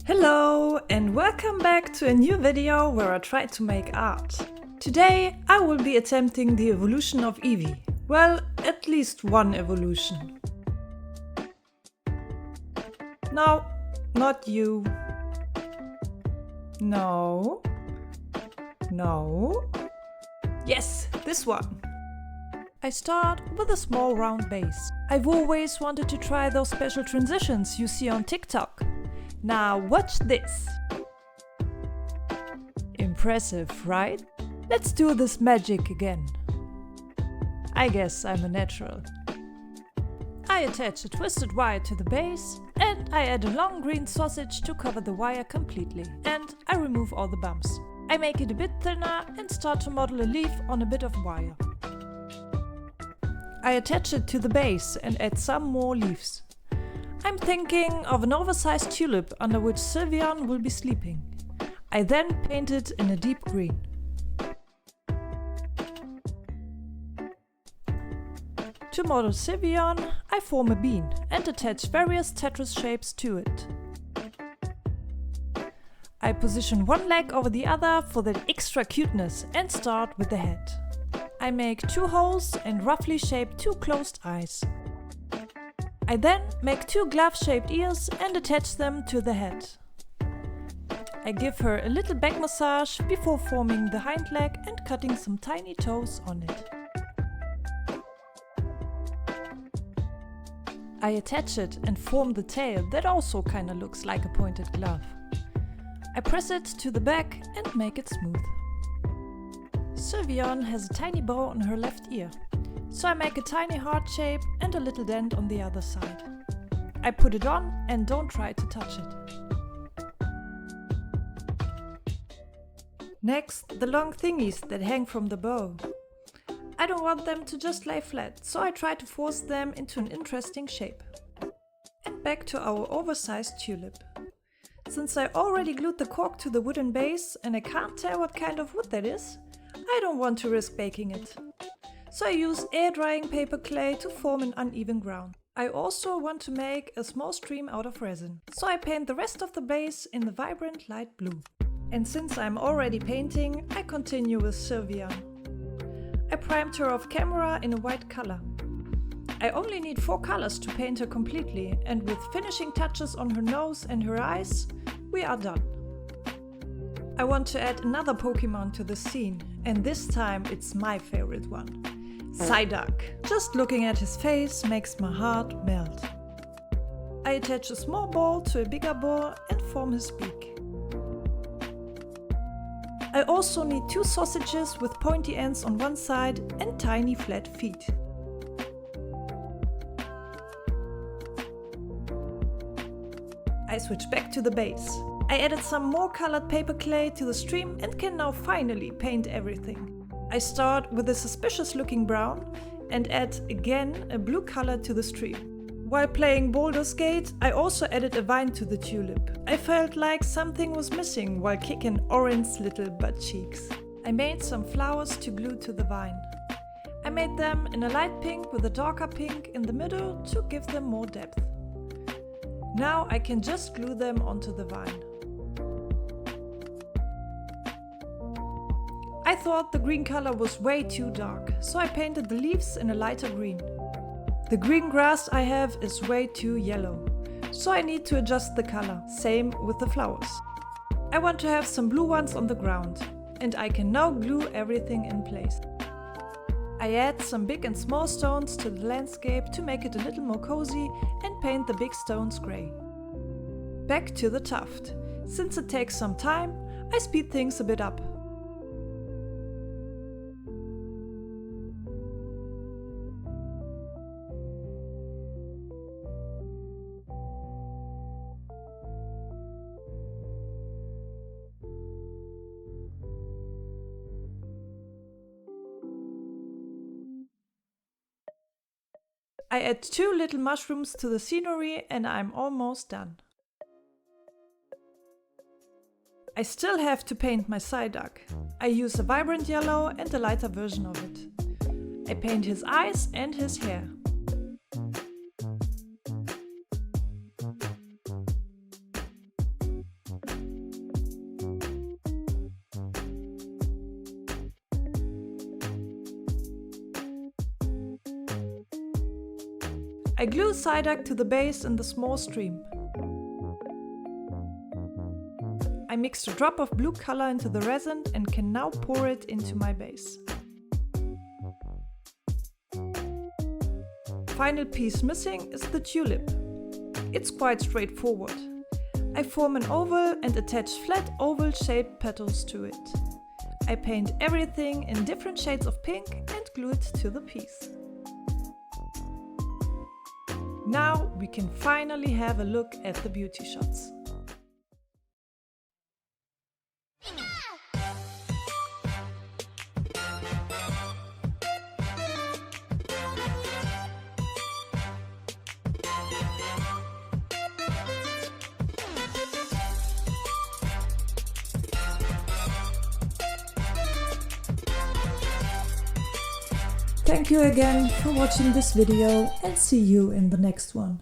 Hello and welcome back to a new video where I try to make art. Today I will be attempting the evolution of Eevee. Well, at least one evolution. No, not you. No. No. Yes, this one. I start with a small round base. I've always wanted to try those special transitions you see on TikTok. Now watch this. Impressive, right? Let's do this magic again. I guess I'm a natural. I attach a twisted wire to the base and I add a long green sausage to cover the wire completely. And I remove all the bumps. I make it a bit thinner and start to model a leaf on a bit of wire. I attach it to the base and add some more leaves. I'm thinking of an oversized tulip under which Sylveon will be sleeping. I then paint it in a deep green. To model Sylveon, I form a bean and attach various Tetris shapes to it. I position one leg over the other for that extra cuteness and start with the head. I make 2 holes and roughly shape 2 closed eyes. I then make 2 glove-shaped ears and attach them to the head. I give her a little back massage before forming the hind leg and cutting some tiny toes on it. I attach it and form the tail that also kinda looks like a pointed glove. I press it to the back and make it smooth. Sylveon has a tiny bow on her left ear, so I make a tiny heart shape and a little dent on the other side. I put it on and don't try to touch it. Next, the long thingies that hang from the bow. I don't want them to just lay flat, so I try to force them into an interesting shape. And back to our oversized tulip. Since I already glued the cork to the wooden base and I can't tell what kind of wood that is, I don't want to risk baking it. So I use air drying paper clay to form an uneven ground. I also want to make a small stream out of resin. So I paint the rest of the base in the vibrant light blue. And since I'm already painting, I continue with Sylveon. I primed her off camera in a white color. I only need 4 colors to paint her completely, and with finishing touches on her nose and her eyes, we are done. I want to add another Pokemon to the scene, and this time it's my favorite one. Psyduck. Just looking at his face makes my heart melt. I attach a small ball to a bigger ball and form his beak. I also need 2 sausages with pointy ends on one side and tiny flat feet. I switch back to the base. I added some more colored paper clay to the stream and can now finally paint everything. I start with a suspicious looking brown and add again a blue color to the stream. While playing Baldur's Gate, I also added a vine to the tulip. I felt like something was missing while kicking orange little butt cheeks. I made some flowers to glue to the vine. I made them in a light pink with a darker pink in the middle to give them more depth. Now I can just glue them onto the vine. I thought the green color was way too dark, so I painted the leaves in a lighter green. The green grass I have is way too yellow, so I need to adjust the color, same with the flowers. I want to have some blue ones on the ground, and I can now glue everything in place. I add some big and small stones to the landscape to make it a little more cozy and paint the big stones grey. Back to the tuft. Since it takes some time, I speed things a bit up. I add 2 little mushrooms to the scenery and I'm almost done. I still have to paint my Psyduck. I use a vibrant yellow and a lighter version of it. I paint his eyes and his hair. I glue Psyduck to the base in the small stream. I mixed a drop of blue color into the resin and can now pour it into my base. Final piece missing is the tulip. It's quite straightforward. I form an oval and attach flat oval-shaped petals to it. I paint everything in different shades of pink and glue it to the piece. Now we can finally have a look at the beauty shots. Thank you again for watching this video and see you in the next one.